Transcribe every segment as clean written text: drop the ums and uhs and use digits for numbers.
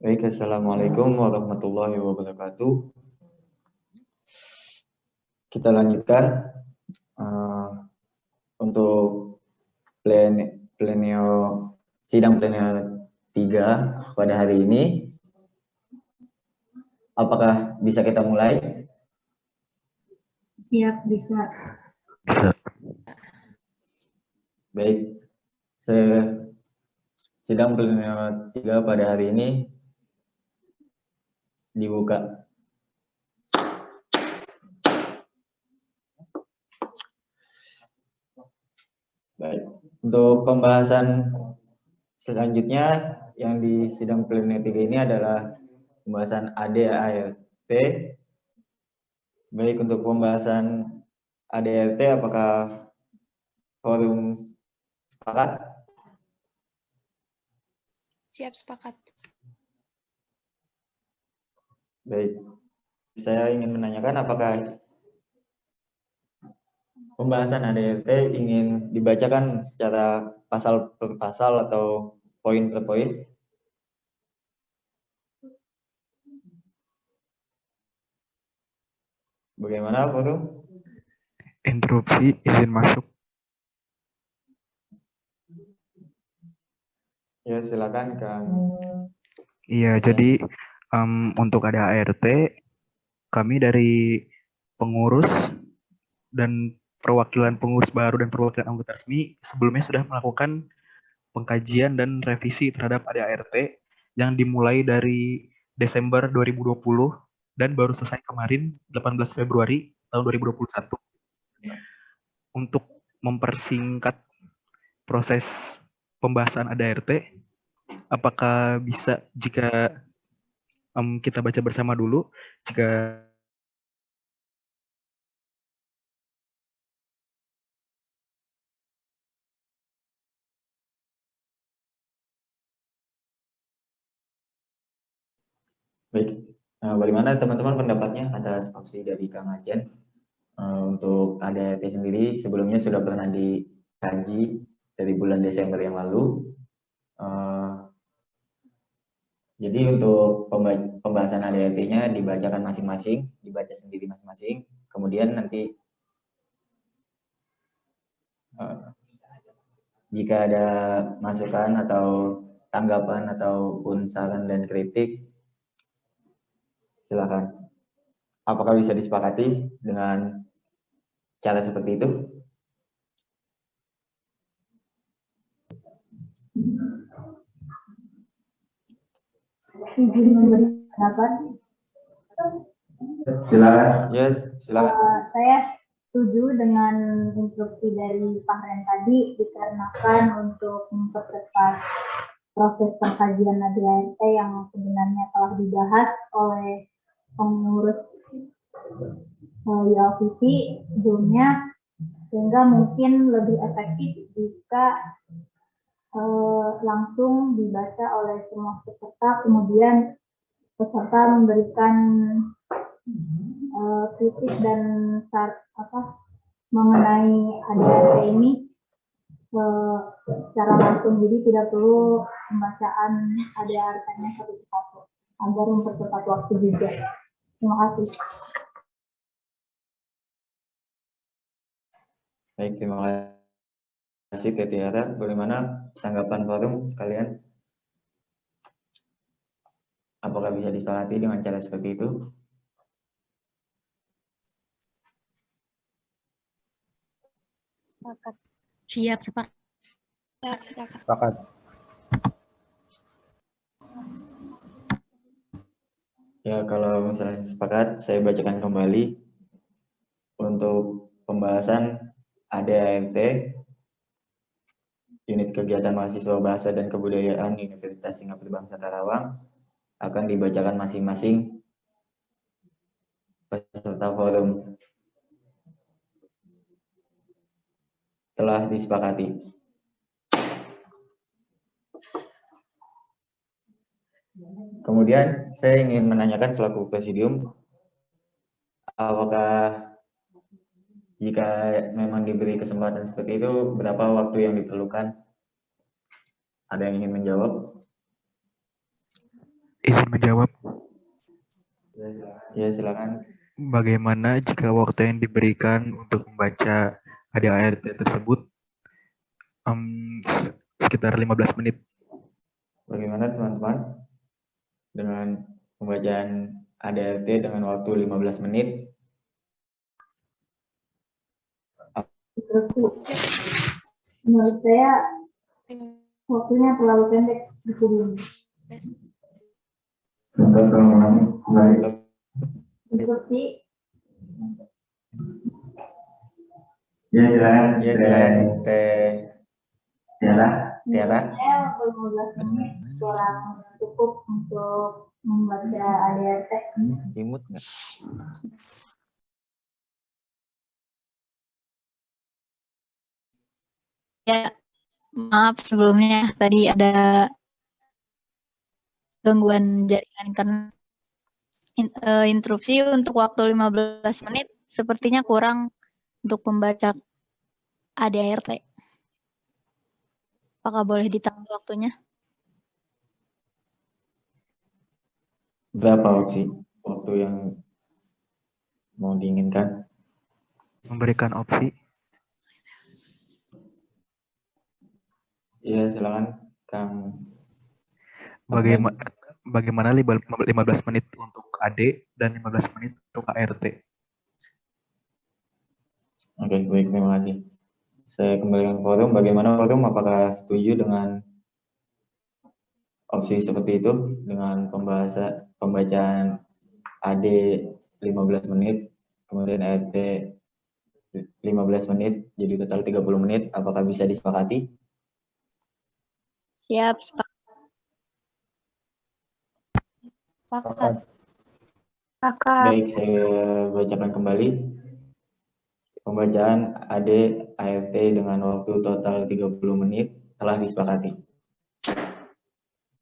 Baik, Assalamualaikum warahmatullahi wabarakatuh. Kita lanjutkan untuk sidang plenio 3 pada hari ini. Apakah bisa kita mulai? Siap, bisa. Baik, sidang plenio 3 pada hari ini dibuka. Baik, untuk pembahasan selanjutnya yang di sidang plenio 3 ini adalah pembahasan ADART. Baik, untuk pembahasan ADART apakah forum sepakat? Siap, sepakat. Baik, saya ingin menanyakan apakah pembahasan ADART ingin dibacakan secara pasal per pasal atau poin per poin? Bagaimana, forum? Interupsi, izin masuk. Ya, silakan, Kang. Iya, jadi untuk ada ART, kami dari pengurus dan perwakilan pengurus baru dan perwakilan anggota resmi sebelumnya sudah melakukan pengkajian dan revisi terhadap ADART yang dimulai dari Desember 2020 dan baru selesai kemarin 18 Februari tahun 2021. Untuk mempersingkat proses pembahasan ADART, apakah bisa jika kita baca bersama dulu? Jika Baik, bagaimana teman-teman pendapatnya atas opsi dari Kang Acen? Untuk ADART sendiri sebelumnya sudah pernah dikaji dari bulan Desember yang lalu. Jadi untuk pembahasan ADART-nya dibacakan masing-masing, dibaca sendiri masing-masing. Kemudian nanti jika ada masukan atau tanggapan ataupun saran dan kritik, silakan. Apakah bisa disepakati dengan cara seperti itu? Izin memberi pendapat. Silakan. Yes, silakan. Saya setuju dengan instruksi dari Pak Ren tadi, dikarenakan untuk mempercepat proses pengkajian ADART yang sebenarnya telah dibahas oleh pengurus ULVP sebelumnya, sehingga mungkin lebih efektif jika langsung dibaca oleh semua peserta, kemudian peserta memberikan kritik dan mengenai ADART ini secara langsung, jadi tidak perlu pembacaan ADART-nya satu-satu agar mempercepat waktu juga. Terima kasih. Baik, terima kasih Teh Tiara. Bagaimana tanggapan forum sekalian? Apakah bisa disepakati dengan cara seperti itu? Sepakat. Siap, sepakat. sepakat. Ya, kalau misalnya sepakat, saya bacakan kembali untuk pembahasan ADART, unit kegiatan mahasiswa bahasa dan kebudayaan Universitas Singapura Bangsa Karawang, akan dibacakan masing-masing peserta forum. Telah disepakati. Kemudian saya ingin menanyakan selaku presidium, apakah jika memang diberi kesempatan seperti itu, berapa waktu yang diperlukan? Ada yang ingin menjawab? izin menjawab. Ya, silakan. Bagaimana jika waktu yang diberikan untuk membaca ADART tersebut sekitar 15 menit? Bagaimana teman-teman dengan pembacaan ADART dengan waktu 15 menit? Menurut saya waktunya terlalu pendek di sini. Instruksi. Ya, Tiara. Saya 15 menit kurang cukup untuk membaca ADRT. Imut nggak? Ya, maaf sebelumnya tadi ada gangguan jaringan internet. Interupsi untuk waktu 15 menit sepertinya kurang untuk pembaca ADART. Apakah boleh ditambah waktunya? Berapa waktu yang mau diinginkan? Memberikan opsi. Ya, silakan Kang. Bagaimana 15 menit untuk AD dan 15 menit untuk ART? Oke, baik, terima kasih. Saya kembalikan ke forum. Bagaimana forum? Apakah setuju dengan opsi seperti itu dengan pembacaan AD 15 menit, kemudian ART 15 menit, jadi total 30 menit. Apakah bisa disepakati? Siap, sepakat. Baik, saya bacakan kembali. Pembacaan AD ART dengan waktu total 30 menit telah disepakati.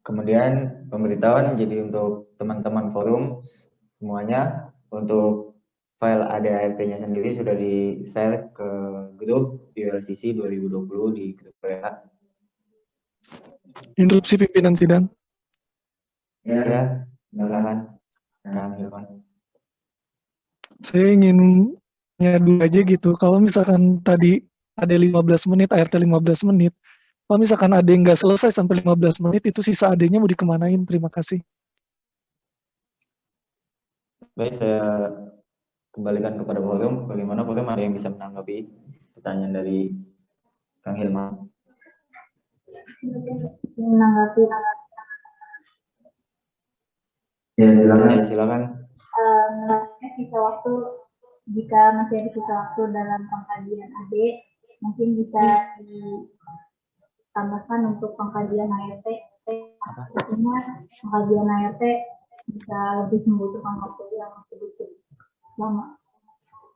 Kemudian pemberitahuan jadi untuk teman-teman forum semuanya, untuk file ADART-nya sendiri sudah di-share ke grup ULCC 2020 di grup WA. Interupsi pimpinan sidang. Ya, silakan Kang Hilman. Saya ingin ngadu aja gitu. Kalau misalkan tadi ada 15 menit, ART 15 menit, kalau misalkan ada yang nggak selesai sampai 15 menit, itu sisa AD-nya mau dikemanain? Terima kasih. Baik, saya kembalikan kepada forum. Bagaimana forum, ada yang bisa menanggapi pertanyaan dari Kang Hilman? Menanggapi Ya, silakan. Sisa waktu, jika masih ada sisa waktu dalam pengkajian AD, mungkin bisa ditambahkan untuk pengkajian ART. Artinya pengkajian ART bisa lebih membutuhkan waktu yang sedikit lama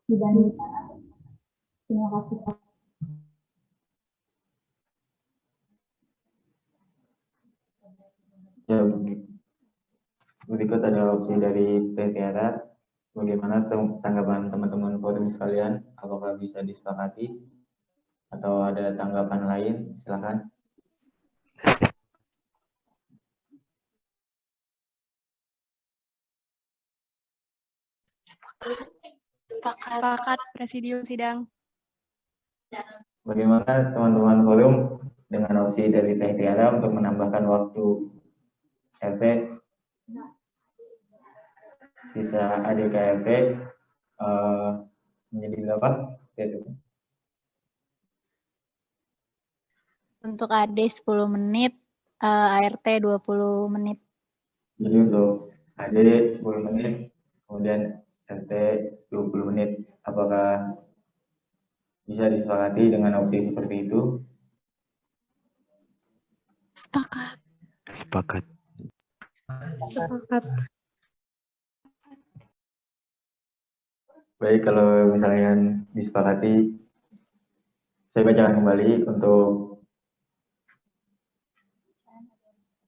dibandingkan AD. Terima kasih. Ya, berikut ada opsi dari Teh Tiara. Bagaimana tanggapan teman-teman forum sekalian? Apakah bisa disepakati atau ada tanggapan lain? Silakan. Sepakat, Presidium Sidang. Bagaimana teman-teman forum dengan opsi dari Teh Tiara untuk menambahkan waktu RT sisa ADKRT menjadi berapa? Untuk AD 10 menit, ART 20 menit. Jadi untuk AD 10 menit, kemudian RT 20 menit. Apakah bisa disepakati dengan opsi seperti itu? Sepakat. Sepakat. Sepakat. Baik, kalau misalnya disepakati, saya bacakan kembali untuk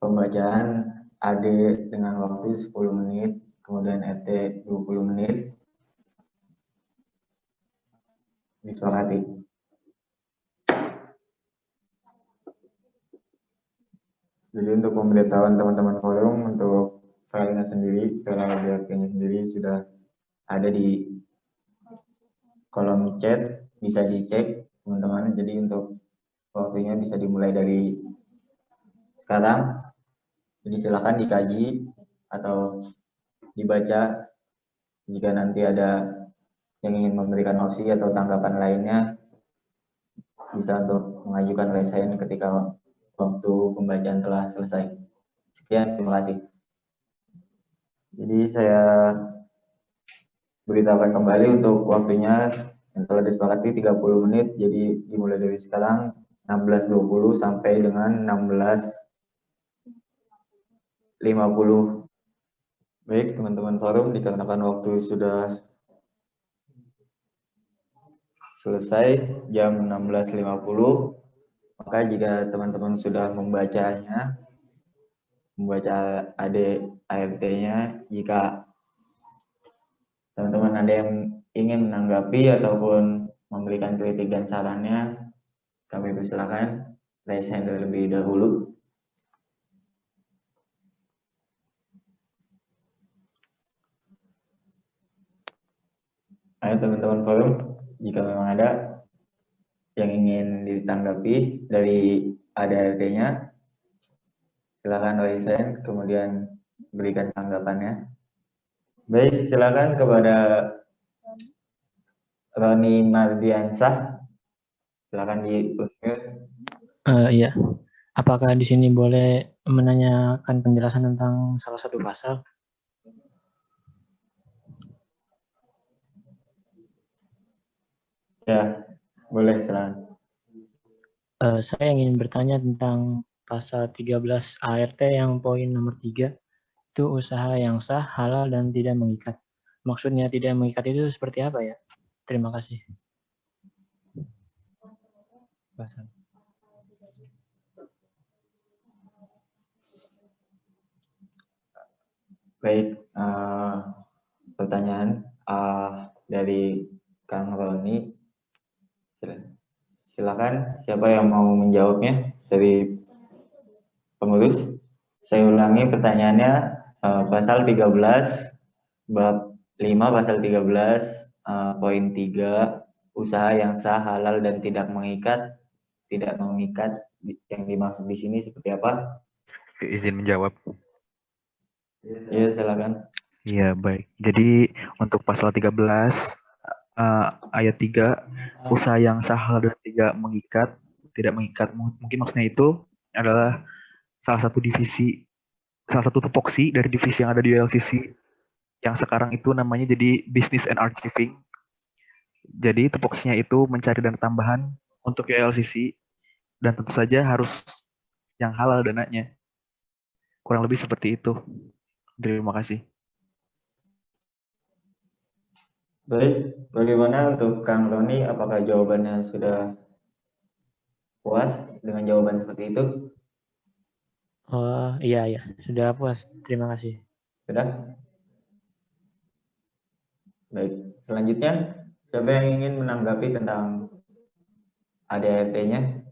pembacaan AD dengan waktu 10 menit, kemudian RT 20 menit. Disepakati. Jadi untuk pemberitahuan teman-teman forum, untuk filenya sendiri, file BAP-nya sendiri sudah ada di kolom chat, bisa dicek teman-teman. Jadi untuk waktunya bisa dimulai dari sekarang. Jadi silakan dikaji atau dibaca. Jika nanti ada yang ingin memberikan opsi atau tanggapan lainnya, bisa untuk mengajukan resen ketika waktu pembacaan telah selesai. Sekian, terima kasih. Jadi saya beritahukan kembali untuk waktunya yang telah disepakati 30 menit, jadi dimulai dari sekarang 16.20 sampai dengan 16.50. Baik teman-teman forum, dikarenakan waktu sudah selesai jam 16.50, maka jika teman-teman sudah membaca ADART-nya, jika teman-teman ada yang ingin menanggapi ataupun memberikan kritik dan sarannya, kami persilakan raise hand terlebih dahulu. Ayo teman-teman forum, jika memang ada yang ingin ditanggapi dari ADART-nya, silakan raise hand, kemudian berikan tanggapannya. Baik, silakan kepada Roni Mardiansah. Silakan di-unmute. Iya. Apakah di sini boleh menanyakan penjelasan tentang salah satu pasal? Ya, boleh silakan. Saya ingin bertanya tentang pasal 13 ART yang poin nomor 3, itu usaha yang sah, halal, dan tidak mengikat. Maksudnya tidak mengikat itu seperti apa ya? Terima kasih. Pasal. Baik, pertanyaan dari Kang Roni. Silakan, siapa yang mau menjawabnya dari pengurus? Saya ulangi pertanyaannya, pasal 13 bab 5 pasal 13 poin 3, usaha yang sah, halal, dan tidak mengikat. Tidak mengikat yang dimaksud di sini seperti apa? Izin menjawab. Iya, silakan. Iya, baik. Jadi untuk pasal 13 ayat 3, usaha yang sah halal dan tidak mengikat, mungkin maksudnya itu adalah salah satu tupoksi dari divisi yang ada di ULCC yang sekarang itu namanya jadi Business and Archiving. Jadi tupoksinya itu mencari dana tambahan untuk ULCC dan tentu saja harus yang halal dananya. Kurang lebih seperti itu. Terima kasih. Baik, bagaimana untuk Kang Roni? Apakah jawabannya sudah puas dengan jawaban seperti itu? Oh iya, sudah puas. Terima kasih. Sudah? Baik, selanjutnya siapa yang ingin menanggapi tentang ADART-nya?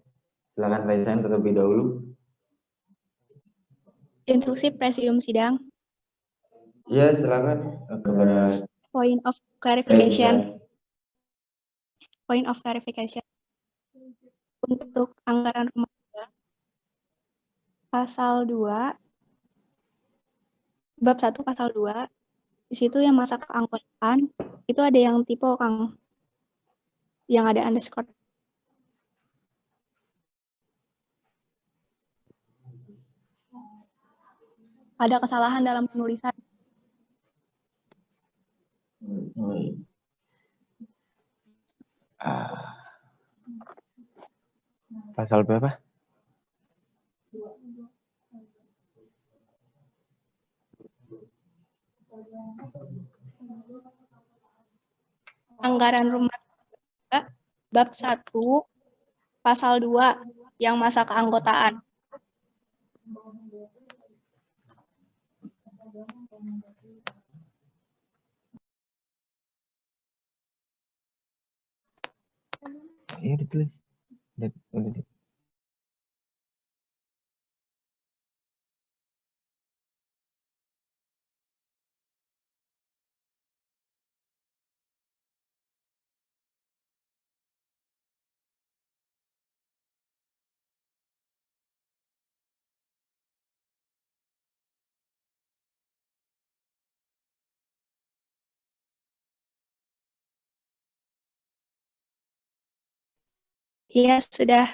Silakan raise hand terlebih dahulu. Instruksi presidium sidang. Iya, silakan kepada Point of clarification. Point of clarification. Untuk anggaran rumah tangga, pasal 2, bab 1 pasal 2, di situ yang masa keanggotaan, itu ada yang tipe Kang, yang ada underscore. Ada kesalahan dalam penulisan. Pasal berapa? Anggaran rumah tangga, bab 1, pasal 2, yang masa keanggotaan. Iya ditulis. Udah. Iya, sudah.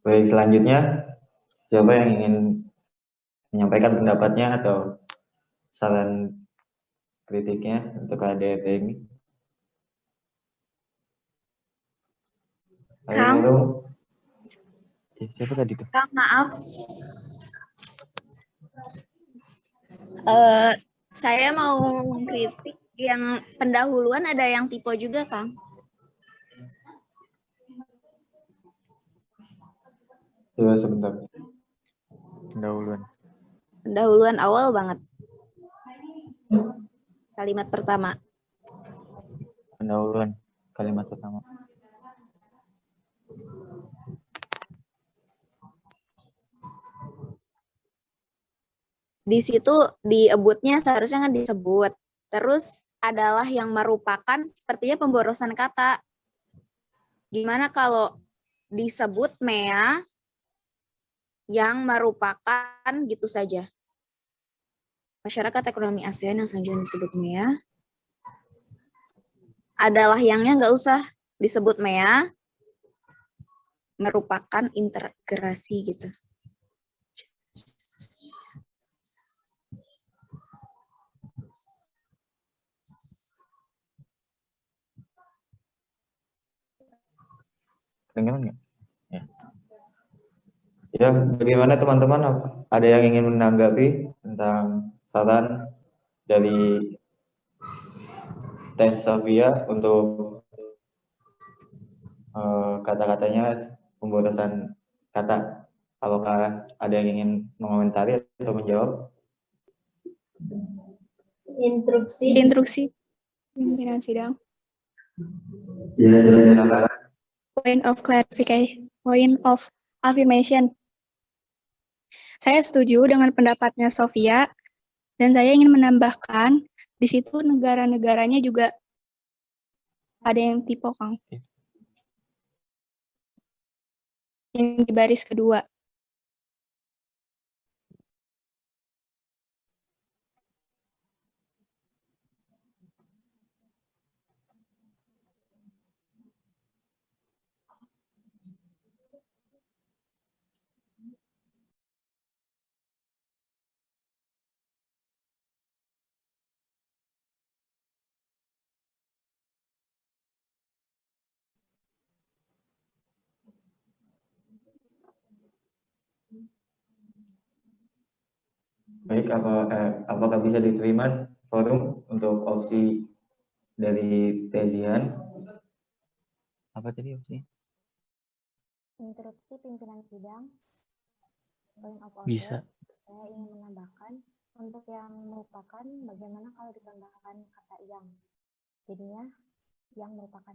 Baik, selanjutnya siapa yang ingin menyampaikan pendapatnya atau saran kritiknya untuk ADRT ini? Ayo, Kang. Nurul. Siapa tadi tuh? Kang, maaf. Saya mau kritik yang pendahuluan ada yang tipe juga, Kang. Coba sebentar. Pendahuluan. Pendahuluan awal banget. Kalimat pertama. Pendahuluan. Kalimat pertama. Di situ di abutnya seharusnya nggak disebut. Terus adalah yang merupakan sepertinya pemborosan kata. Gimana kalau disebut MEA yang merupakan gitu saja? Masyarakat Ekonomi ASEAN yang selanjutnya disebut MEA adalah yangnya nggak usah disebut MEA, merupakan integrasi gitu. Kedengeran nggak? Ya. Ya, bagaimana teman-teman? Ada yang ingin menanggapi tentang saran dari Teh Sofia untuk kata-katanya pemborosan kata? Apakah ada yang ingin mengomentari atau menjawab? Instruksi pimpinan sidang. Ya, silakan. Point of clarification, point of affirmation. Saya setuju dengan pendapatnya Sofia, dan saya ingin menambahkan, di situ negara-negaranya juga ada yang tipe, Kang. Yang di baris kedua. Baik, apakah bisa diterima forum untuk opsi dari Tezian? Apa tadi opsinya? Instruksi pimpinan sidang, point of Bisa. order, saya ingin menambahkan untuk yang merupakan bagaimana kalau ditambahkan kata yang, jadinya yang merupakan.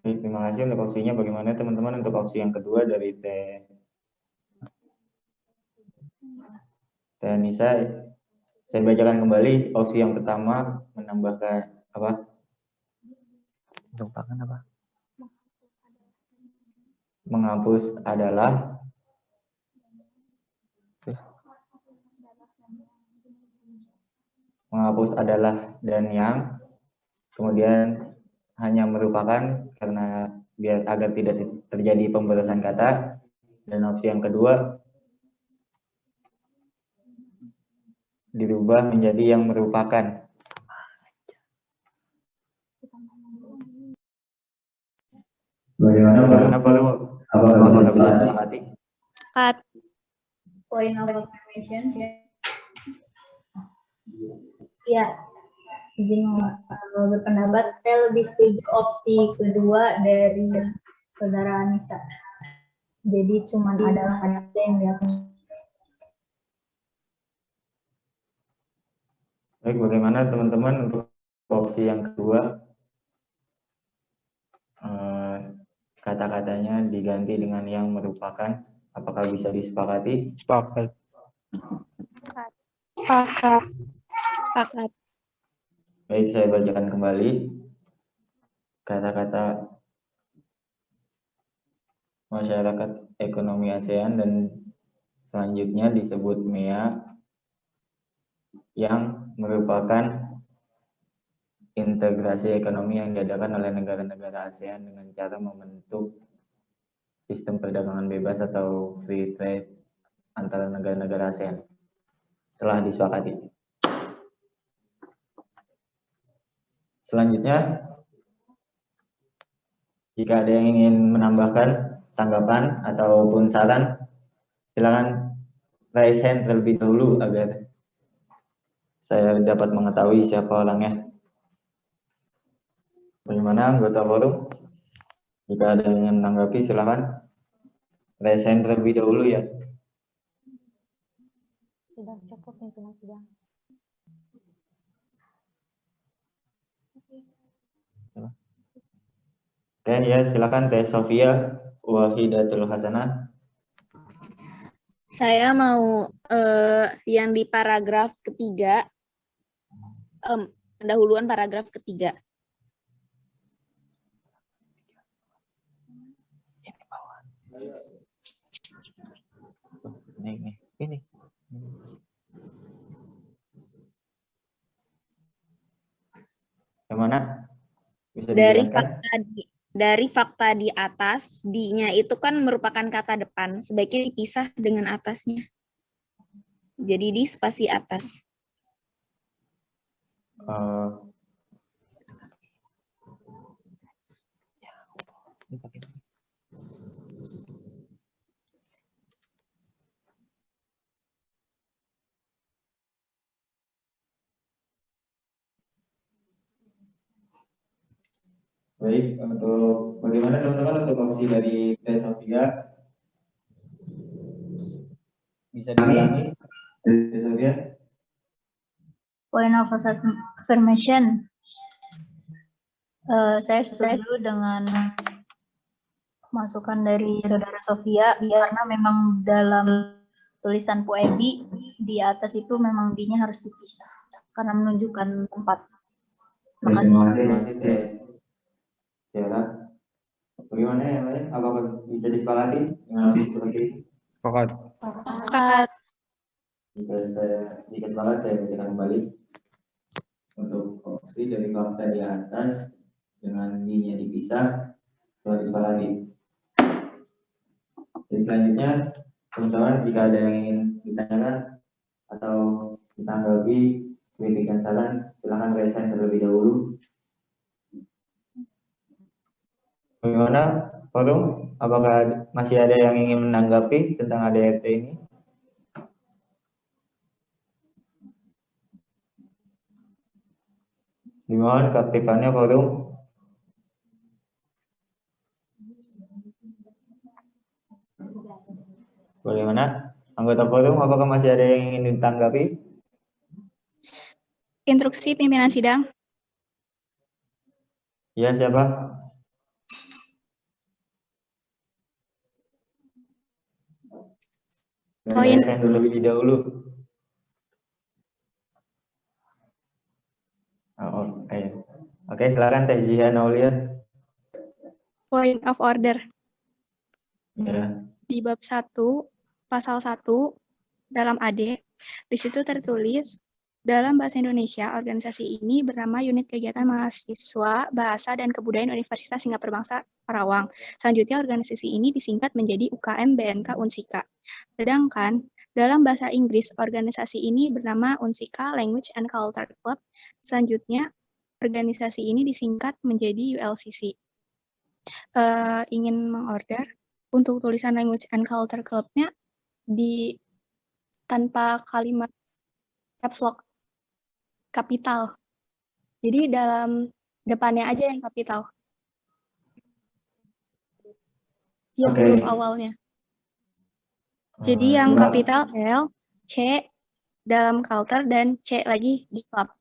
Baik, terima kasih untuk opsinya. Bagaimana teman-teman untuk opsi yang kedua dari Teh Nisa? Saya bacakan kembali. Opsi yang pertama menambahkan apa? Merupakan apa? Menghapus adalah. Terus. Menghapus adalah dan yang. Kemudian hanya merupakan karena biar agar tidak terjadi pemborosan kata. Dan opsi yang kedua dirubah menjadi yang merupakan. Bagaimana baru apakah bisa disepakati? Point of affirmation. Ya, izin berpendapat, saya lebih setuju opsi kedua dari saudara Anissa. Jadi cuma adalah ada yang dihapus. Baik, bagaimana teman-teman untuk opsi yang kedua? Kata-katanya diganti dengan yang merupakan. Apakah bisa disepakati? Sepakat. Pakat. Pakat. Baik, saya bacakan kembali kata-kata masyarakat ekonomi ASEAN dan selanjutnya disebut MEA yang merupakan integrasi ekonomi yang diadakan oleh negara-negara ASEAN dengan cara membentuk sistem perdagangan bebas atau free trade antara negara-negara ASEAN. Telah disepakati. Selanjutnya, jika ada yang ingin menambahkan tanggapan ataupun saran, silakan raise hand terlebih dahulu agar saya dapat mengetahui siapa orangnya. Bagaimana anggota forum? Jika ada yang ingin menanggapi, silakan raise hand terlebih dahulu ya. Sudah cukup pimpinan sidang. Oke ya, silakan Teh Sofia Wahidatul Hasanah. Saya mau yang di paragraf ketiga, pendahuluan paragraf ketiga. Ini. Yang mana? Bisa Dari dijelaskan? dari fakta di atas, di-nya itu kan merupakan kata depan, sebaiknya dipisah dengan atasnya. Jadi di spasi atas. Baik, untuk bagaimana teman-teman untuk opsi dari Teh Sofia? Bisa diulangi, Teh Sofia? Point of affirmation. Saya setuju dengan masukan dari saudara Sofia karena memang dalam tulisan Puebi di atas itu memang D-nya harus dipisah karena menunjukkan tempat. Makasih. Terima kasih Teh Tiara. Bagaimana yang lain? Apakah bisa disepakati dengan opsi seperti ini? Pakat. Jika sepakat, saya bacakan kembali untuk opsi dari fakta di atas dengan D-nya dipisah telah disepakati. Jadi selanjutnya, teman-teman, jika ada yang ingin ditanyakan atau ditanggapi kritik dan saran, silakan raise hand terlebih dahulu. Bagaimana, forum? Apakah masih ada yang ingin menanggapi tentang ADRT ini? Dimohon keaktifannya, forum. Bagaimana? Anggota forum, apakah masih ada yang ingin ditanggapi? Instruksi pimpinan sidang. Ya, siapa? Poin. Saya terlebih dahulu. Oke, silakan Teh Zihan Aulia. Point of order. Ya. Di bab 1, pasal 1, dalam AD, di situ tertulis, dalam bahasa Indonesia, organisasi ini bernama Unit Kegiatan Mahasiswa Bahasa dan Kebudayaan Universitas Singapura Bangsa Karawang. Selanjutnya, organisasi ini disingkat menjadi UKM BNK Unsika. Sedangkan, dalam bahasa Inggris, organisasi ini bernama Unsika Language and Culture Club. Selanjutnya, organisasi ini disingkat menjadi ULCC. Ingin mengorder, untuk tulisan Language and Culture Club-nya di tanpa kalimat caps lock kapital. Jadi dalam depannya aja yang kapital. Ya, huruf awalnya. Jadi yang kapital L, C dalam culture, dan C lagi di club.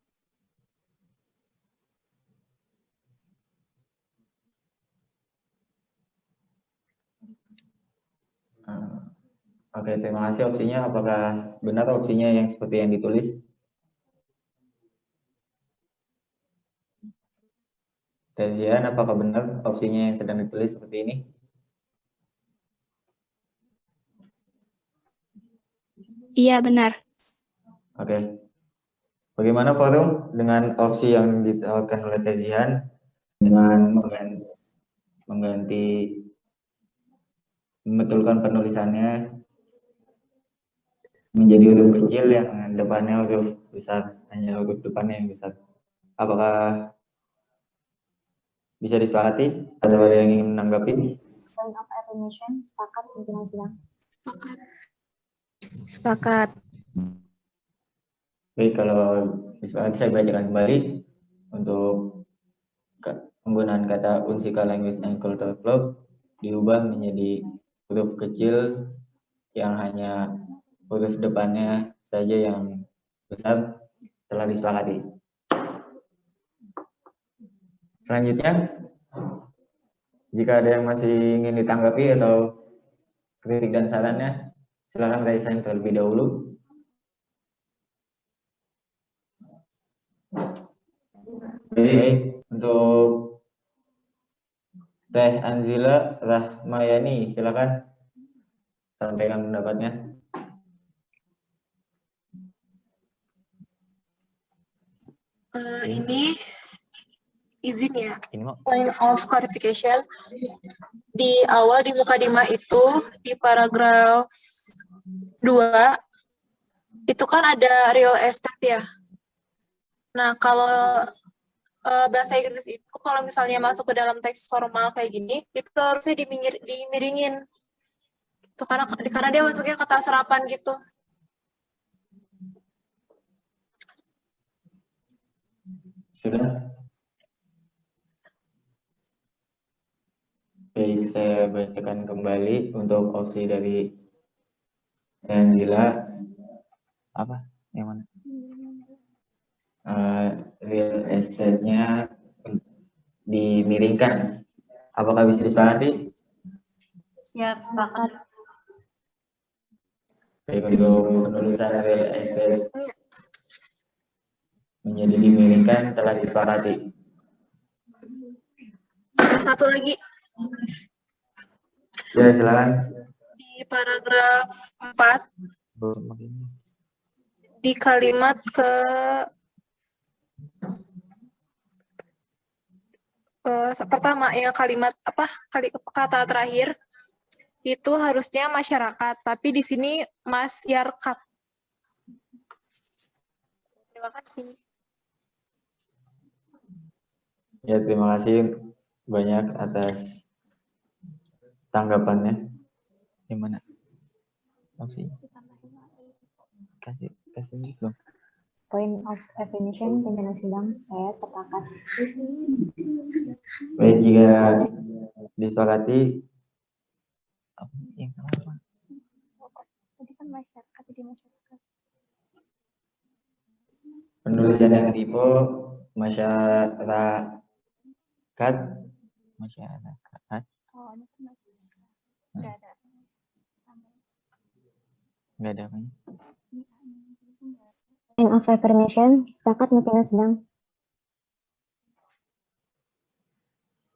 Oke, terima kasih. Opsinya apakah benar opsinya yang seperti yang ditulis? Tezian, apakah benar opsinya yang sedang ditulis seperti ini? Iya, benar. Oke. Bagaimana forum dengan opsi yang ditawarkan oleh Tezian dengan mengganti membetulkan penulisannya menjadi huruf kecil yang depannya huruf besar, hanya huruf depannya yang besar. Apakah bisa disepakati? Ada yang ingin menanggapi? Point of affirmation, sepakat pimpinan sidang. Sepakat. Baik, kalau disepakati saya bacakan kembali untuk penggunaan kata Unsika Language and Culture Club diubah menjadi huruf kecil yang hanya huruf depannya saja yang besar telah disepakati. Selanjutnya, jika ada yang masih ingin ditanggapi atau kritik dan sarannya, silakan raise hand terlebih dahulu. Baik, untuk Teh Anzila Rahmayani, silakan sampaikan pendapatnya. Ini izin ya, Ini mau point of clarification. Di awal di mukadimah itu, di paragraf 2, itu kan ada real estate ya. Nah, kalau bahasa Inggris itu, kalau misalnya masuk ke dalam teks formal kayak gini, itu harusnya dimiringin. Itu karena dia masuknya kata serapan gitu. Sudah? Baik, saya bacakan kembali untuk opsi dari Angela. apa? Yang mana? Real estate-nya dimiringkan. Apakah bisa disepakati? Siap, sepakat. Baik, untuk penulisan real estate menjadi dimiringkan telah disepakati. Satu lagi. Ya, silakan. Di paragraf 4, di kalimat pertama ya, kalimat kata terakhir itu harusnya masyarakat, tapi di sini masyarakat. Terima kasih. Ya, terima kasih banyak atas tanggapannya. Yang mana? Opsi. Kasih belum. Point of affirmation, pimpinan sidang, saya sepakat. Baik, jika disepakati, Apa? Yang salah apa? Tadi kan masyarakat, jadi masyarakat. penulisan yang tipe masyarakat. Masyarakat. Oh, ini kan masyarakat. Nggak ada. Nggak ada apanya. Point of affirmation, sepakat pimpinan sidang.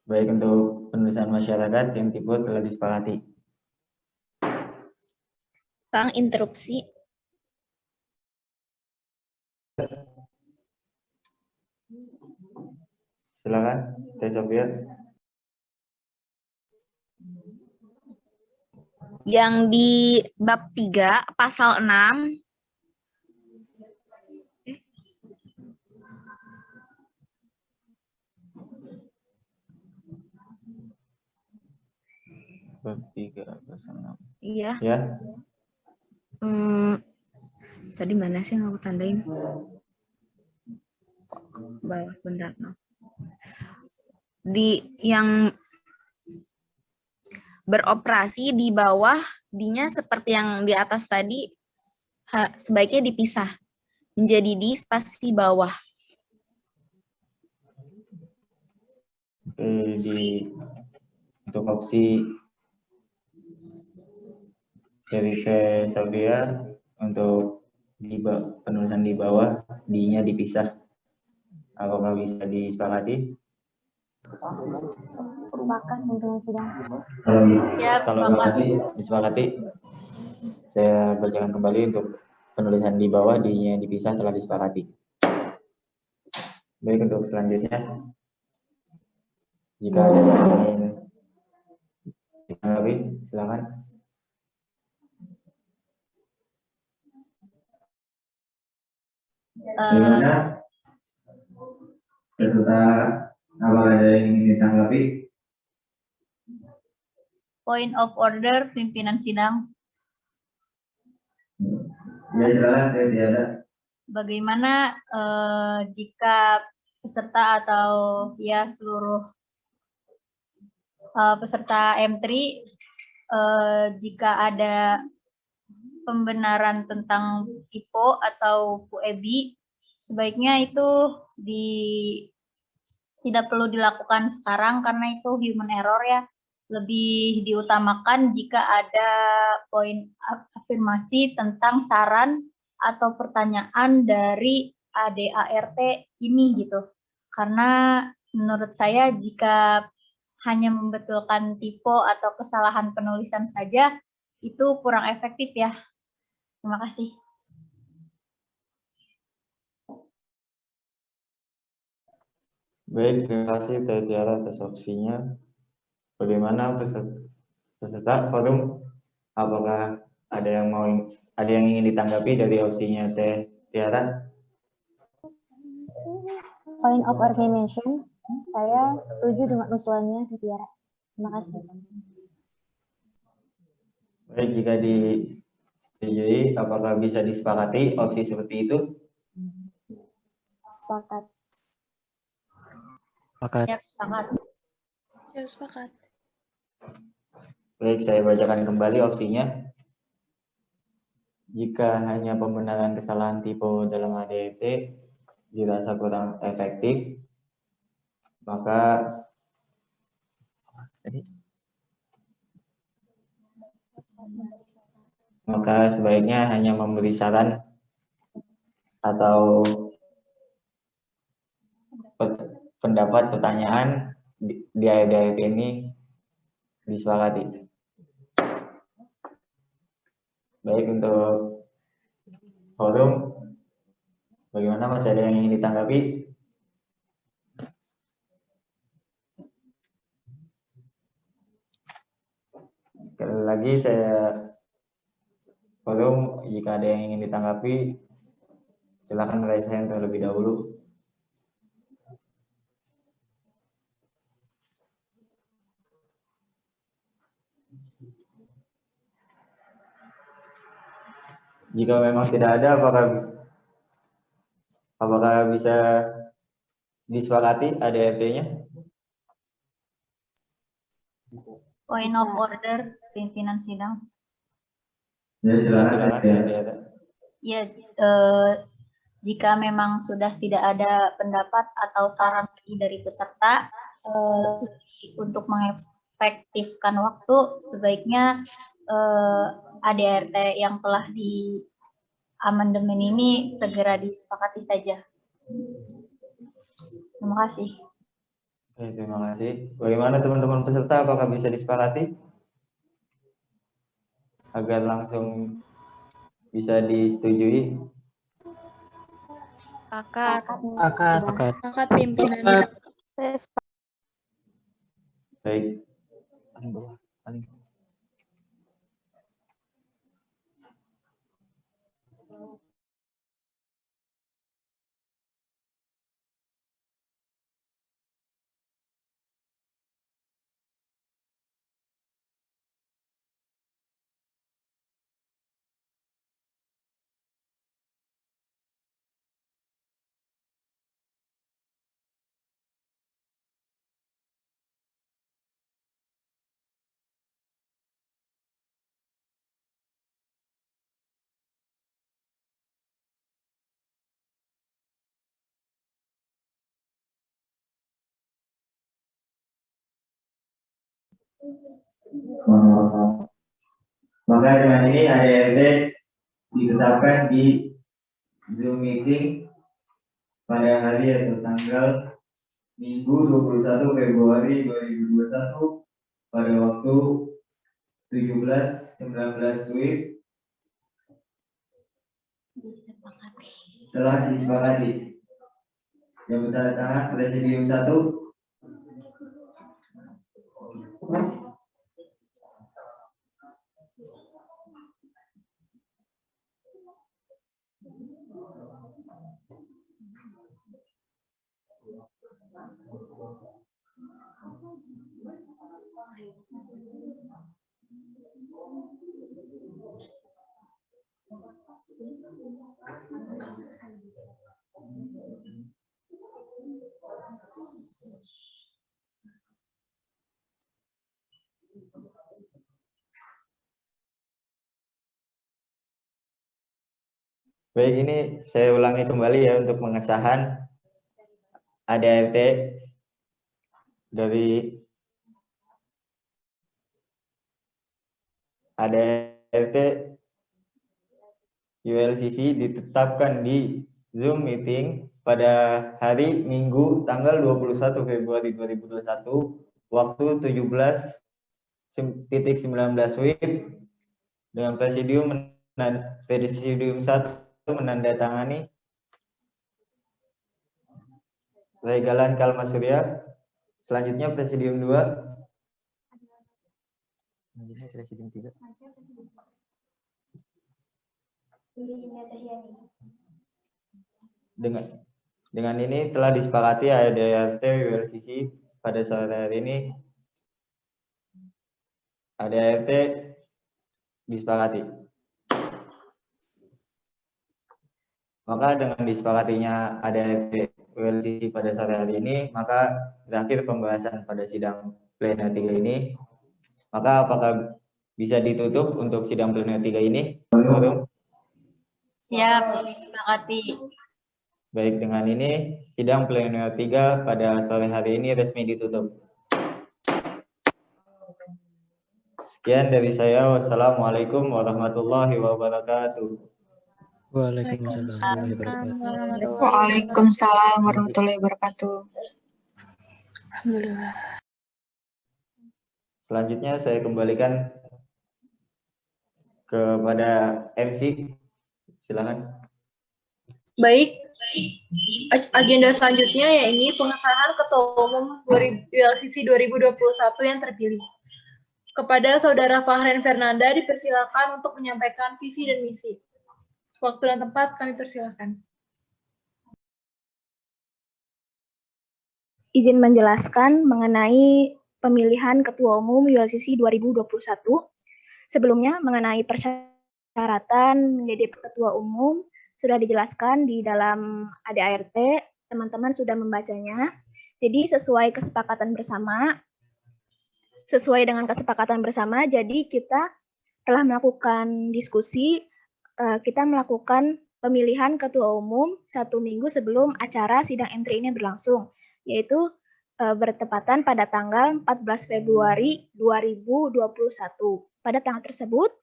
Baik, untuk penulisan masyarakat yang tipe telah disepakati. Bang, interupsi. Silakan, Teh Sofia. Yang di bab 3, pasal 6, Bab 3 pasal 6. iya. Ya. Tadi mana sih yang aku tandain? Benar. Di yang beroperasi di bawah, dinya seperti yang di atas tadi, sebaiknya dipisah menjadi di spasi bawah. Untuk opsi dari saya Saudia untuk penulisan di bawah D-nya dipisah. Apakah bisa disepakati? Sepakat dengan sidang. Siap, Kalau disepakati, saya bacakan kembali untuk penulisan di bawah D-nya dipisah telah disepakati. Baik, untuk selanjutnya, jika ada yang ingin ditanggapi, silakan. Bagaimana? Peserta, apakah ada yang ingin ditanggapi? Point of order, pimpinan sidang. Ya, silakan, saya tidak ada. Bagaimana jika peserta atau ya seluruh peserta M3 jika ada pembenaran tentang typo atau PUEBI, sebaiknya itu tidak perlu dilakukan sekarang karena itu human error ya. Lebih diutamakan jika ada poin afirmasi tentang saran atau pertanyaan dari ADART ini gitu. Karena menurut saya jika hanya membetulkan typo atau kesalahan penulisan saja itu kurang efektif ya. Terima kasih. Baik, terima kasih Teh Tiara atas opsinya. Bagaimana peserta forum? Apakah ada yang ingin ditanggapi dari opsinya Teh Tiara? Point of organization, saya setuju dengan usulannya Tiara. Terima kasih. Baik, jika disetujui, apakah bisa disepakati opsi seperti itu? Sepakat. Sepakat. Siap, sepakat. Ya, sepakat. Baik, saya bacakan kembali opsinya. Jika hanya pembenaran kesalahan tipe dalam ADRT dirasa kurang efektif, maka sebaiknya hanya memberi saran atau pendapat pertanyaan di ADRT ini disepakati. Baik, untuk forum, bagaimana Mas, ada yang ingin ditanggapi? Sekali lagi forum, jika ada yang ingin ditanggapi, silakan raise hand terlebih dahulu. Jika memang tidak ada, apakah bisa disepakati ADRT-nya? Point of order, pimpinan sidang. Ya, silakan. Ya, jika memang sudah tidak ada pendapat atau saran lagi dari peserta untuk mengefektifkan waktu, sebaiknya ADRT yang telah di amandemen ini segera disepakati saja. Terima kasih. Oke, terima kasih. Bagaimana teman-teman peserta, apakah bisa disepakati? Agar langsung bisa disetujui. Sepakat pimpinan. Baik. Paling bawah, paling bawah. Maka dengan ini ADRT ditetapkan di Zoom meeting pada hari atau tanggal Minggu 21 Februari 2021 pada waktu 17.19 WIB telah disepakati. Yang bertanda tangan Presidium 1. Baik, ini saya ulangi kembali ya untuk pengesahan ADRT dari ADRT ULCC ditetapkan di Zoom meeting pada hari Minggu tanggal 21 Februari 2021 waktu 17.19 WIB dengan Presidium 1 menandatangani Regalan Kalma Surya. Selanjutnya Presidium 2. Presidium 3. Dengan ini telah disepakati ADRT ULCC pada sore hari ini. ADRT disepakati. Maka dengan disepakatinya ADRT ULCC pada sore hari ini, maka berakhir pembahasan pada sidang pleno 3 ini. Maka apakah bisa ditutup untuk sidang pleno 3 ini? Siap, disepakati. Baik, dengan ini sidang pleno 3 pada sore hari ini resmi ditutup. Sekian dari saya. Wassalamualaikum warahmatullahi wabarakatuh. Waalaikumsalam warahmatullahi wabarakatuh. Alhamdulillah. Selanjutnya saya kembalikan kepada MC. Silakan. Baik, agenda selanjutnya yaitu pengesahan Ketua Umum ULCC 2021 yang terpilih. Kepada Saudara Fahren Fernanda dipersilakan untuk menyampaikan visi dan misi. Waktu dan tempat kami persilakan. Izin menjelaskan mengenai pemilihan Ketua Umum ULCC 2021. Sebelumnya mengenai persyaratan menjadi Ketua Umum sudah dijelaskan di dalam ADART, teman-teman sudah membacanya. Jadi sesuai dengan kesepakatan bersama, jadi kita telah melakukan diskusi, kita melakukan pemilihan Ketua Umum 1 minggu sebelum acara sidang M3 ini berlangsung, yaitu bertepatan pada tanggal 14 Februari 2021. Pada tanggal tersebut,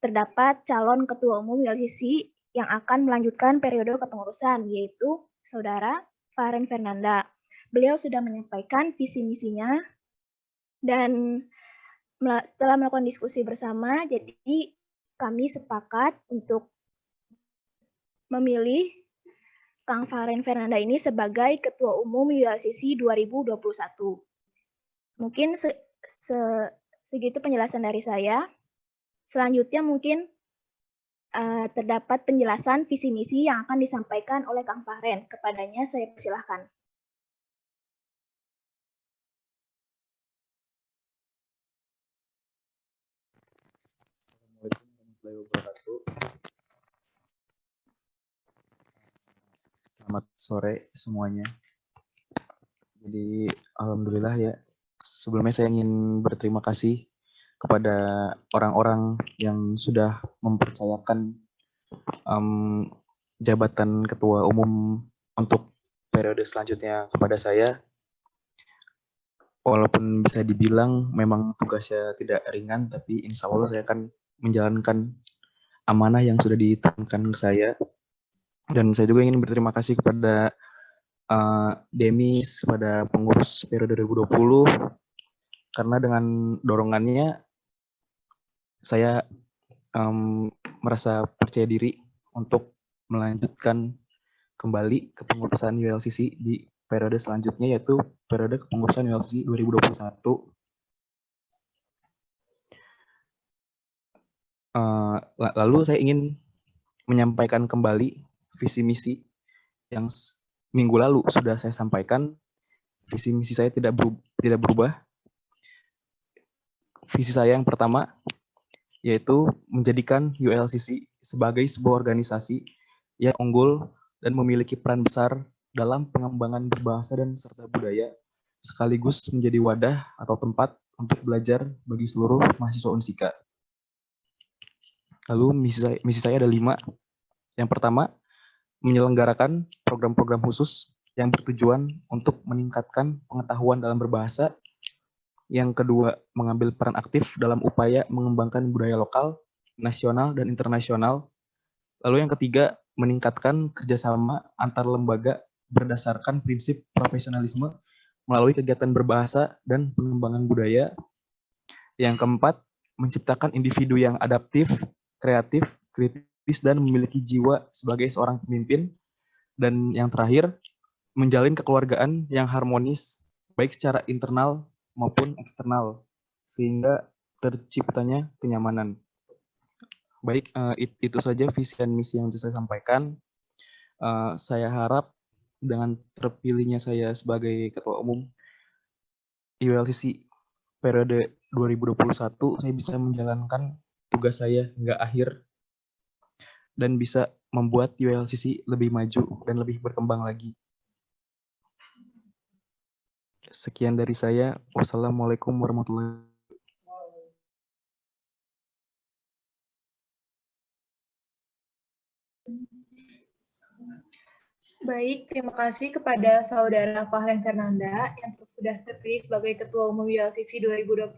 terdapat calon Ketua Umum ULCC yang akan melanjutkan periode kepengurusan, yaitu Saudara Fahren Fernanda. Beliau sudah menyampaikan visi misinya, dan setelah melakukan diskusi bersama, jadi kami sepakat untuk memilih Kang Fahren Fernanda ini sebagai Ketua Umum ULCC 2021. Mungkin segitu penjelasan dari saya. Selanjutnya mungkin terdapat penjelasan visi misi yang akan disampaikan oleh Kang Fahren. Kepadanya saya persilahkan. Selamat sore semuanya. Jadi alhamdulillah ya. Sebelumnya saya ingin berterima kasih kepada orang-orang yang sudah mempercayakan jabatan Ketua Umum untuk periode selanjutnya kepada saya. walaupun bisa dibilang memang tugasnya tidak ringan, tapi insya Allah saya akan menjalankan amanah yang sudah diturunkan ke saya. Dan saya juga ingin berterima kasih kepada Demis, kepada pengurus periode 2020, karena dengan dorongannya saya merasa percaya diri untuk melanjutkan kembali kepengurusan ULCC di periode selanjutnya, yaitu periode kepengurusan ULCC 2021. Lalu saya ingin menyampaikan kembali visi misi yang minggu lalu sudah saya sampaikan. Visi misi saya tidak berubah. Visi saya yang pertama yaitu menjadikan ULCC sebagai sebuah organisasi yang unggul dan memiliki peran besar dalam pengembangan berbahasa dan serta budaya, sekaligus menjadi wadah atau tempat untuk belajar bagi seluruh mahasiswa Unsika. Lalu misi saya ada 5. Yang pertama, menyelenggarakan program-program khusus yang bertujuan untuk meningkatkan pengetahuan dalam berbahasa. Yang kedua, mengambil peran aktif dalam upaya mengembangkan budaya lokal, nasional, dan internasional. Lalu yang ketiga, meningkatkan kerjasama antar lembaga berdasarkan prinsip profesionalisme melalui kegiatan berbahasa dan pengembangan budaya. Yang keempat, menciptakan individu yang adaptif, kreatif, kritis, dan memiliki jiwa sebagai seorang pemimpin. Dan yang terakhir, menjalin kekeluargaan yang harmonis, baik secara internal maupun eksternal, sehingga terciptanya kenyamanan. Baik, itu saja visi dan misi yang bisa saya sampaikan. Saya harap dengan terpilihnya saya sebagai Ketua Umum ULCC periode 2021, saya bisa menjalankan tugas saya hingga akhir dan bisa membuat ULCC lebih maju dan lebih berkembang lagi. Sekian dari saya. Wassalamualaikum warahmatullahi wabarakatuh. Baik, terima kasih kepada Saudara Fahren Fernanda yang sudah terpilih sebagai Ketua Umum ULCC 2021.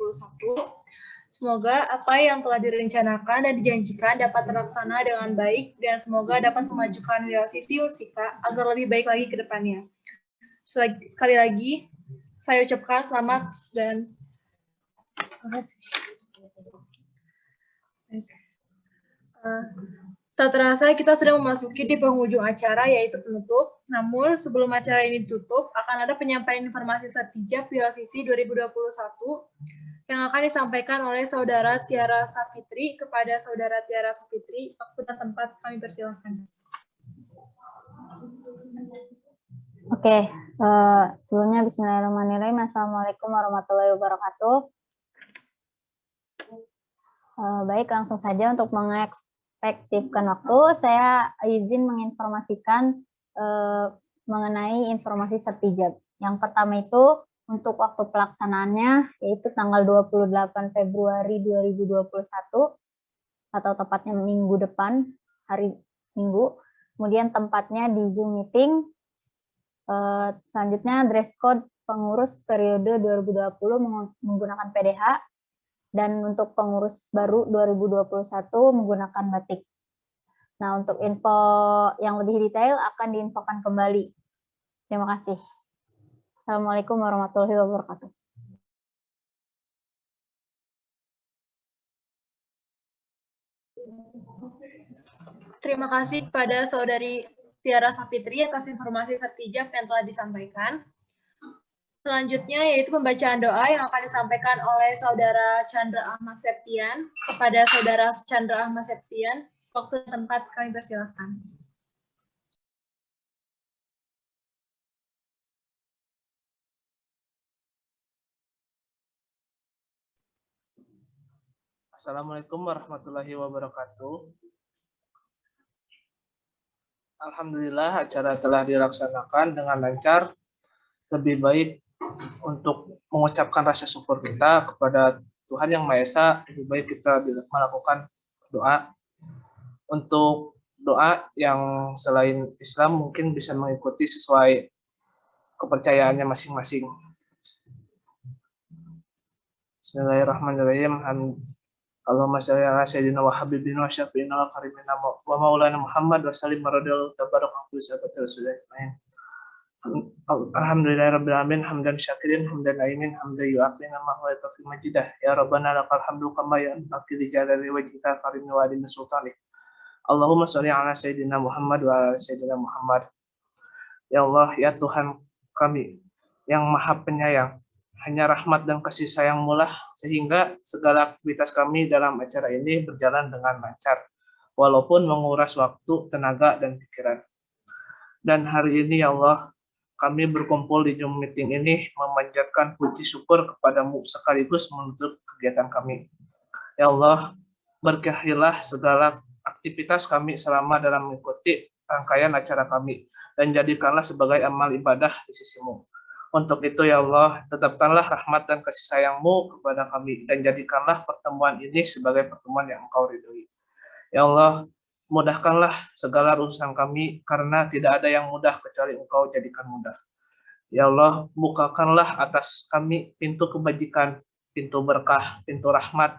Semoga apa yang telah direncanakan dan dijanjikan dapat terlaksana dengan baik dan semoga dapat memajukan ULCC Unsika agar lebih baik lagi ke depannya. Sekali lagi, saya ucapkan selamat dan terima kasih. Tak terasa kita sudah memasuki di penghujung acara yaitu penutup. Namun sebelum acara ini ditutup akan ada penyampaian informasi sertijab ULCC 2021 yang akan disampaikan oleh Saudara Tiara Safitri kepada Saudara Tiara Safitri. Waktu dan tempat kami persilahkan. Oke, sebelumnya Bismillahirrahmanirrahim. Assalamualaikum warahmatullahi wabarakatuh. Baik, langsung saja untuk mengefektifkan waktu, saya izin menginformasikan mengenai informasi sertijab. Yang pertama itu untuk waktu pelaksanaannya yaitu tanggal 28 Februari 2021 atau tepatnya minggu depan, hari Minggu. Kemudian tempatnya di Zoom meeting. Selanjutnya dress code pengurus periode 2020 menggunakan PDH dan untuk pengurus baru 2021 menggunakan batik. Nah, untuk info yang lebih detail akan diinfokan kembali. Terima kasih. Assalamualaikum warahmatullahi wabarakatuh. Terima kasih kepada Saudari Tiara Safitri atas informasi sertijab yang telah disampaikan. Selanjutnya yaitu pembacaan doa yang akan disampaikan oleh Saudara Chandra Ahmad Septian kepada Saudara Chandra Ahmad Septian. Waktu dan tempat kami persilahkan. Assalamualaikum warahmatullahi wabarakatuh. Alhamdulillah acara telah dilaksanakan dengan lancar. Lebih baik untuk mengucapkan rasa syukur kita kepada Tuhan Yang Maha Esa, lebih baik kita melakukan doa. Untuk doa yang selain Islam mungkin bisa mengikuti sesuai kepercayaannya masing-masing. Bismillahirrahmanirrahim. Allahumma shalli ala sayyidina wa habibina wa syafi'ina wa karimina wa maulana Muhammad wa sallim radhiyallahu tabarak wa sahabat rasulullah. Alhamdulillahirabbil alamin hamdan syakirin hamdan naimin hamdan yu'afina ma huwa fi majidah ya rabbana lakal hamdu kama yanbaghi li jalali wajhika karim wa adina sultanik. Allahumma shalli ala sayyidina Muhammad wa ala sayyidina Muhammad. Ya Allah, ya Tuhan kami yang Maha Penyayang, hanya rahmat dan kasih sayang-Mu lah sehingga segala aktivitas kami dalam acara ini berjalan dengan lancar walaupun menguras waktu, tenaga dan pikiran. Dan hari ini ya Allah, kami berkumpul di Zoom meeting ini memanjatkan puji syukur kepadamu sekaligus menutup kegiatan kami. Ya Allah, berkahilah segala aktivitas kami selama dalam mengikuti rangkaian acara kami dan jadikanlah sebagai amal ibadah di sisimu. Untuk itu ya Allah, tetapkanlah rahmat dan kasih sayang-Mu kepada kami dan jadikanlah pertemuan ini sebagai pertemuan yang Engkau ridhoi. Ya Allah, mudahkanlah segala urusan kami karena tidak ada yang mudah kecuali Engkau jadikan mudah. Ya Allah, bukakanlah atas kami pintu kebajikan, pintu berkah, pintu rahmat,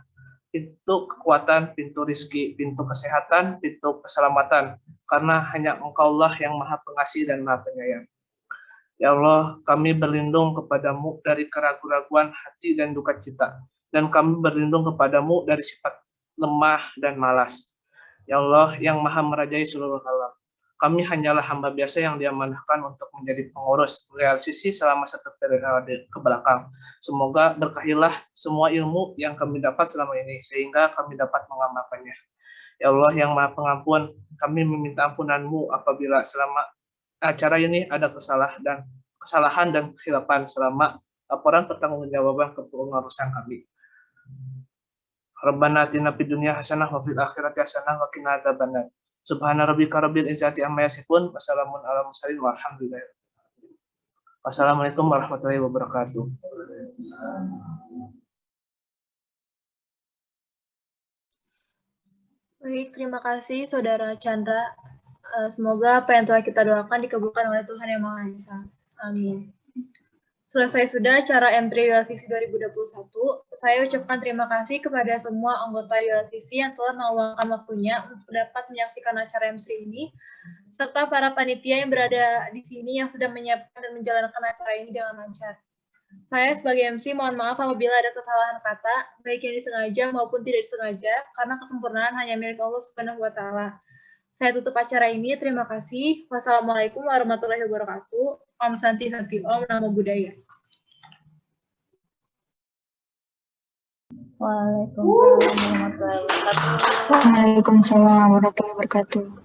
pintu kekuatan, pintu rizki, pintu kesehatan, pintu keselamatan. Karena hanya Engkaulah yang Maha Pengasih dan Maha Penyayang. Ya Allah, kami berlindung kepadamu dari keraguan-raguan hati dan duka cita. Dan kami berlindung kepadamu dari sifat lemah dan malas. Ya Allah yang Maha merajai seluruh alam, kami hanyalah hamba biasa yang diamanahkan untuk menjadi pengurus LCC selama 1 periode ke belakang. Semoga berkahilah semua ilmu yang kami dapat selama ini, sehingga kami dapat mengamalkannya. Ya Allah yang Maha Pengampun, kami meminta ampunan-Mu apabila selama acara ini ada kesalahan dan kehilapan selama laporan pertanggungjawaban kepengurusan kami. Rabbana atina fid dunya hasanah wa fil akhirati hasanah wa qina adzabannar. Subhana rabbika rabbil izzati amma yasifun wa salamun alal mursalin walhamdulillah. Wassalamualaikum warahmatullahi wabarakatuh. Baik, terima kasih Saudara Chandra. Semoga apa yang telah kita doakan dikabulkan oleh Tuhan Yang Maha Esa. Amin. Selesai sudah acara M3 ULCC 2021. Saya ucapkan terima kasih kepada semua anggota ULCC yang telah meluangkan waktunya untuk dapat menyaksikan acara M3 ini, serta para panitia yang berada di sini yang sudah menyiapkan dan menjalankan acara ini dengan lancar. Saya sebagai MC mohon maaf apabila ada kesalahan kata, baik yang disengaja maupun tidak disengaja, karena kesempurnaan hanya milik Allah Subhanahu wa Ta'ala. Saya tutup acara ini. Terima kasih. Wassalamualaikum warahmatullahi wabarakatuh. Om Santi Santi Om Namo Buddhaya. Waalaikumsalam warahmatullahi wabarakatuh. Waalaikumsalam warahmatullahi wabarakatuh.